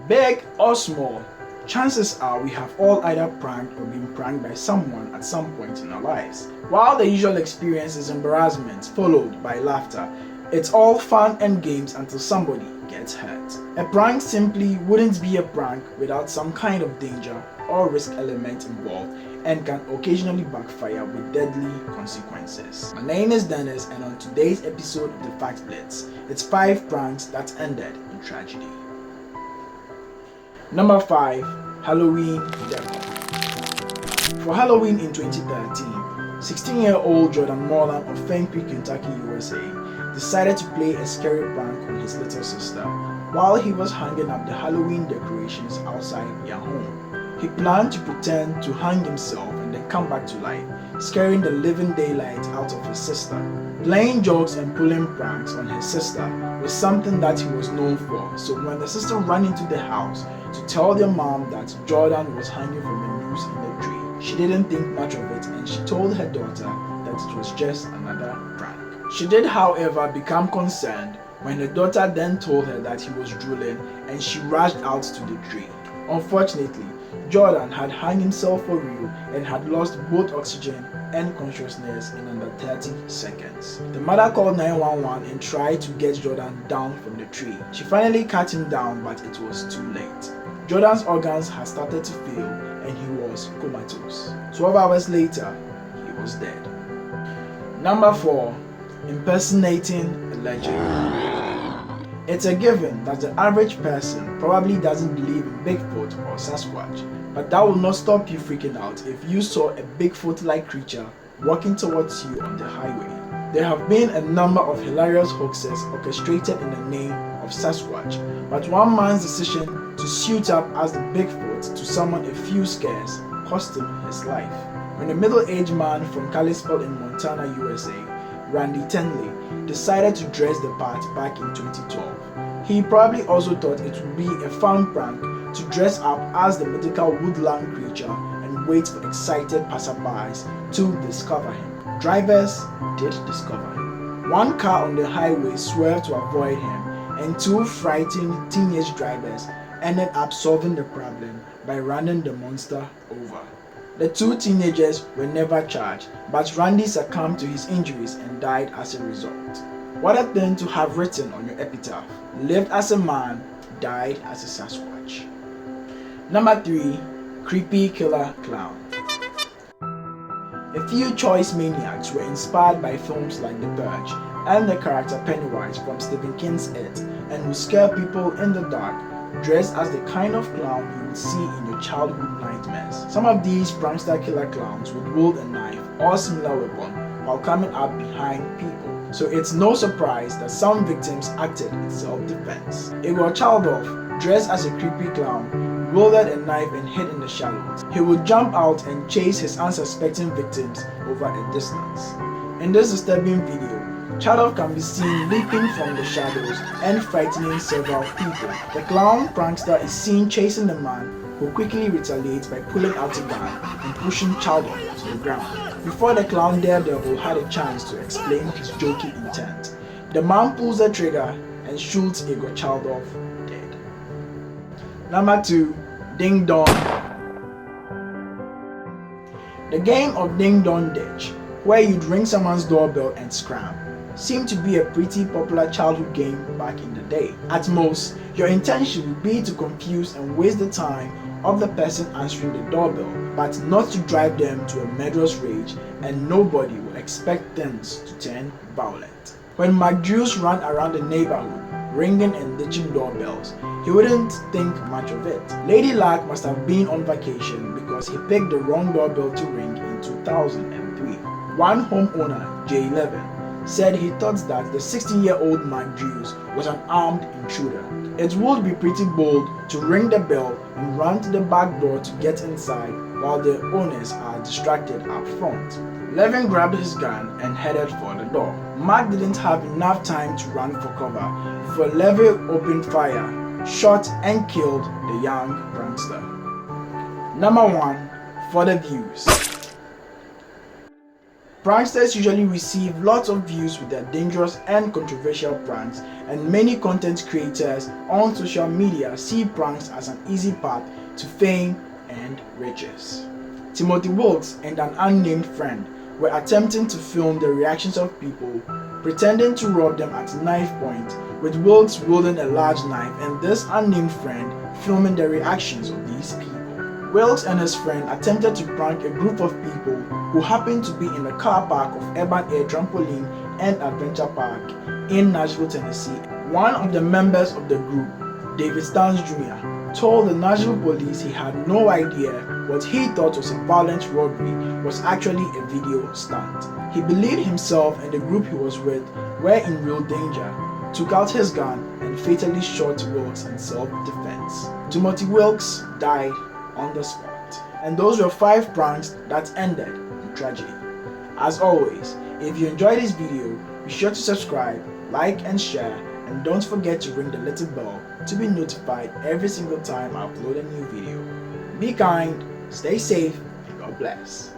Big or small, chances are we have all either pranked or been pranked by someone at some point in our lives. While the usual experience is embarrassment followed by laughter, it's all fun and games until somebody gets hurt. A prank simply wouldn't be a prank without some kind of danger or risk element involved, and can occasionally backfire with deadly consequences. My name is Dennis, and on today's episode of the Fact Blitz, it's 5 pranks that ended in tragedy. Number 5. Halloween decor. For Halloween in 2013, 16-year-old Jordan Morland of Fenton, Kentucky, USA, decided to play a scary prank on his little sister while he was hanging up the Halloween decorations outside their home. He planned to pretend to hang himself and then come back to life, scaring the living daylight out of his sister. Playing jokes and pulling pranks on his sister was something that he was known for, so when the sister ran into the house to tell their mom that Jordan was hanging from a noose in the tree, she didn't think much of it and she told her daughter that it was just another prank. She did, however, become concerned when her daughter then told her that he was drooling, and she rushed out to the tree. Unfortunately, Jordan had hung himself for real and had lost both oxygen and consciousness in under 30 seconds. The mother called 911 and tried to get Jordan down from the tree. She finally cut him down, but it was too late. Jordan's organs had started to fail and he was comatose. 12 hours later, he was dead. Number 4. Impersonating a legend. It's a given that the average person probably doesn't believe in Bigfoot or Sasquatch, but that will not stop you freaking out if you saw a Bigfoot-like creature walking towards you on the highway. There have been a number of hilarious hoaxes orchestrated in the name of Sasquatch, but one man's decision to suit up as the Bigfoot to summon a few scares cost him his life. When a middle-aged man from Kalispell in Montana, USA, Randy Tenley, decided to dress the part back in 2012. He probably also thought it would be a fun prank to dress up as the mythical woodland creature and wait for excited passerbys to discover him. Drivers did discover him. One car on the highway swerved to avoid him, and 2 frightened teenage drivers ended up solving the problem by running the monster over. The 2 teenagers were never charged, but Randy succumbed to his injuries and died as a result. What a thing to have written on your epitaph. Lived as a man, died as a Sasquatch. Number 3. Creepy Killer Clown. A few choice maniacs were inspired by films like The Purge and the character Pennywise from Stephen King's It, and who scare people in the dark, dressed as the kind of clown you would see in your childhood nightmares. Some of these prankster killer clowns would wield a knife or similar weapon while coming up behind people, so it's no surprise that some victims acted in self-defense. Igor Chaldov, dressed as a creepy clown, wielded a knife and hid in the shadows. He would jump out and chase his unsuspecting victims over a distance. In this disturbing video, Chaldov can be seen leaping from the shadows and frightening several people. The clown prankster is seen chasing the man, who quickly retaliates by pulling out a gun and pushing Chaldov to the ground. Before the clown daredevil had a chance to explain his jokey intent, the man pulls the trigger and shoots Igor Chaldov dead. Number 2. Ding Dong. The game of Ding Dong Ditch, where you'd ring someone's doorbell and scram, seemed to be a pretty popular childhood game back in the day. At most, your intention would be to confuse and waste the time of the person answering the doorbell, but not to drive them to a murderous rage, and nobody would expect things to turn violent. When McDrews ran around the neighborhood, ringing and ditching doorbells, he wouldn't think much of it. Lady Luck must have been on vacation because he picked the wrong doorbell to ring in 2003. One homeowner, J11, said he thought that the 16-year-old McDrews was an armed intruder. It would be pretty bold to ring the bell and run to the back door to get inside while the owners are distracted up front. Levin grabbed his gun and headed for the door. Mark didn't have enough time to run for cover before Levin opened fire, shot and killed the young prankster. Number 1. For the views. Pranksters usually receive lots of views with their dangerous and controversial pranks, and many content creators on social media see pranks as an easy path to fame and riches. Timothy Wilkes and an unnamed friend were attempting to film the reactions of people pretending to rob them at knife point, with Wilkes wielding a large knife and this unnamed friend filming the reactions of these people. Wilkes and his friend attempted to prank a group of people who happened to be in the car park of Urban Air Trampoline and Adventure Park in Nashville, Tennessee. One of the members of the group, David Stans Jr., told the Nashville police he had no idea what he thought was a violent robbery was actually a video stunt. He believed himself and the group he was with were in real danger, took out his gun and fatally shot Wilkes in self-defense. Timothy Wilkes died on the spot. And those were 5 pranks that ended in tragedy. As always, if you enjoyed this video, be sure to subscribe, like and share, and don't forget to ring the little bell to be notified every single time I upload a new video. Be kind, stay safe, and God bless.